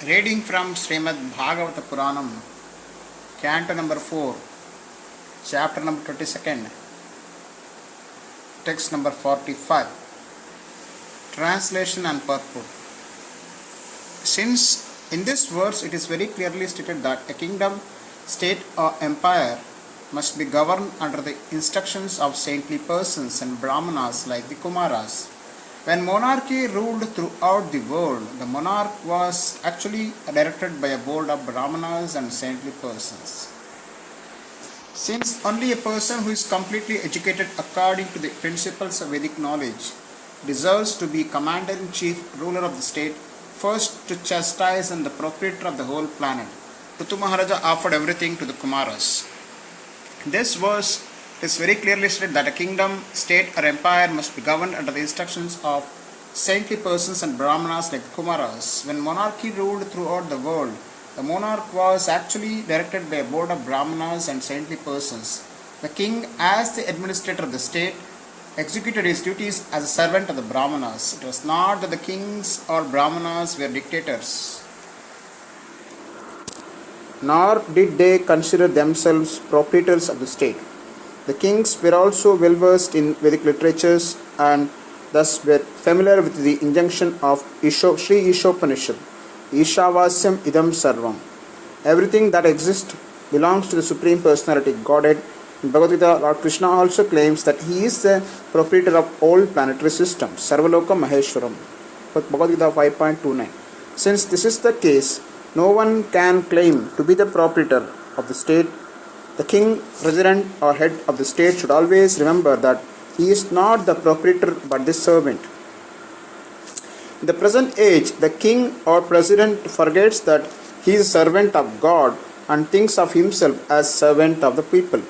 Reading from Srimad Bhagavata Puranam, Canto number 4, Chapter number 22nd, Text number 45. Translation and purport. Since in this verse it is very clearly stated that a kingdom, state or empire must be governed under the instructions of saintly persons and brahmanas like the Kumaras. When monarchy ruled throughout the world, the monarch was actually directed by a board of brahmanas and saintly persons. Since only a person who is completely educated according to the principles of Vedic knowledge deserves to be commander-in-chief ruler of the state, first to chastise and the proprietor of the whole planet, Prithu Maharaja offered everything to the Kumaras. This verse is very clearly stated that a kingdom, state or empire must be governed under the instructions of saintly persons and brahmanas like Kumaras. When monarchy ruled throughout the world, the monarch was actually directed by a board of brahmanas and saintly persons. The king, as the administrator of the state, executed his duties as a servant of the brahmanas. It was not that the kings or brahmanas were dictators, nor did they consider themselves proprietors of the state. The kings were also well versed in Vedic literatures and thus were familiar with the injunction of Sri Ishopanishad, Ishavasyam idam sarvam. Everything that exists belongs to the Supreme Personality, Godhead. In Bhagavad Gita, Lord Krishna also claims that He is the proprietor of all planetary systems, Sarvaloka Maheshwaram. Bhagavad Gita 5.29. Since this is the case, no one can claim to be the proprietor of the state. The king, president or head of the state should always remember that he is not the proprietor but the servant. In the present age, the king or president forgets that he is a servant of God and thinks of himself as servant of the people.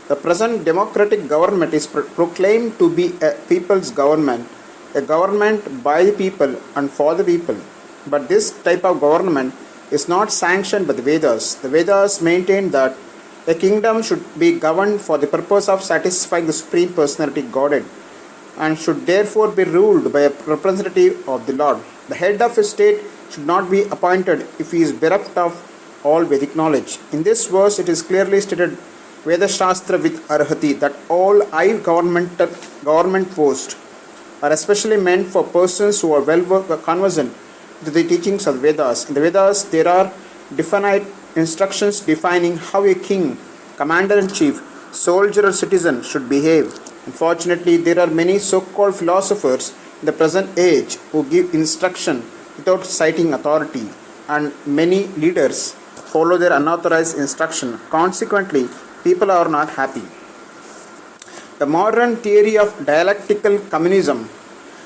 The present democratic government is proclaimed to be a people's government, a government by the people and for the people. But this type of government is not sanctioned by the Vedas. The Vedas maintain that a kingdom should be governed for the purpose of satisfying the Supreme Personality Godhead and should therefore be ruled by a representative of the Lord. The head of a state should not be appointed if he is bereft of all Vedic knowledge. In this verse it is clearly stated Veda Shastra with Arhati that all high government posts are especially meant for persons who are well conversant with the teachings of the Vedas. In the Vedas there are definite instructions defining how a king, commander-in-chief, soldier or citizen should behave. Unfortunately, there are many so-called philosophers in the present age who give instruction without citing authority, and many leaders follow their unauthorized instruction. Consequently, people are not happy. The modern theory of dialectical communism,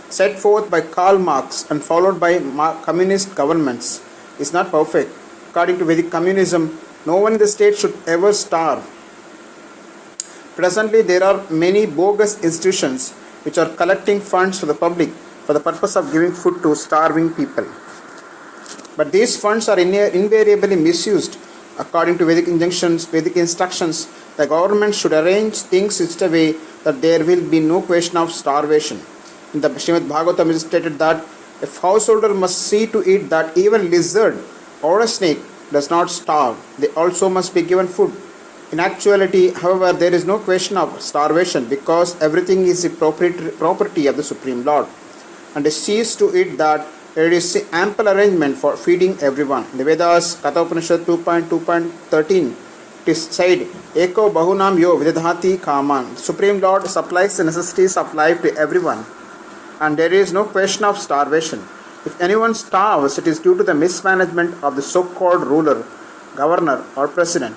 set forth by Karl Marx and followed by communist governments, is not perfect. According to Vedic communism, no one in the state should ever starve. Presently, there are many bogus institutions which are collecting funds for the public for the purpose of giving food to starving people. But these funds are invariably misused. According to Vedic instructions, the government should arrange things in such a way that there will be no question of starvation. In the Srimad Bhagavatam it is stated that a householder must see to it that even lizard or a snake does not starve. They also must be given food. In actuality, however, there is no question of starvation because everything is the property of the Supreme Lord. And it sees to it that there is ample arrangement for feeding everyone. In the Vedas, Katha Upanishad 2.2.13, it is said, Eko Bahunam Yo Vidadhati Kaman. Supreme Lord supplies the necessities of life to everyone. And there is no question of starvation. If anyone starves, it is due to the mismanagement of the so-called ruler, governor or president.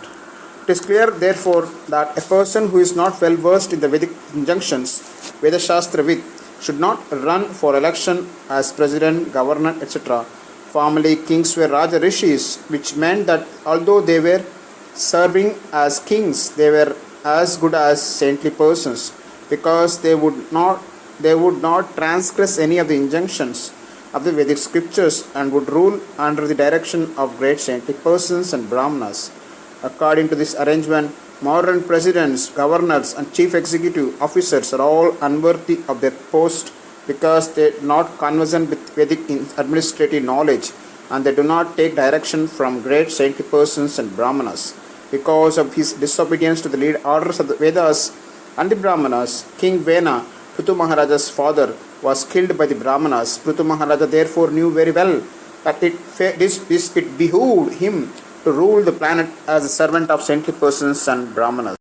It is clear, therefore, that a person who is not well versed in the Vedic injunctions, Veda Shastra Vid, should not run for election as president, governor, etc. Formerly, kings were Raja Rishis, which meant that although they were serving as kings, they were as good as saintly persons because they would not transgress any of the injunctions of the Vedic scriptures and would rule under the direction of great saintly persons and brahmanas. According to this arrangement, modern presidents, governors and chief executive officers are all unworthy of their post because they are not conversant with Vedic administrative knowledge and they do not take direction from great saintly persons and Brahmanas. Because of his disobedience to the lead orders of the Vedas and the Brahmanas, King Vena, Prithu Maharaja's father, was killed by the Brahmanas. Prithu Maharaja therefore knew very well that it behooved him to rule the planet as a servant of saintly persons and Brahmanas.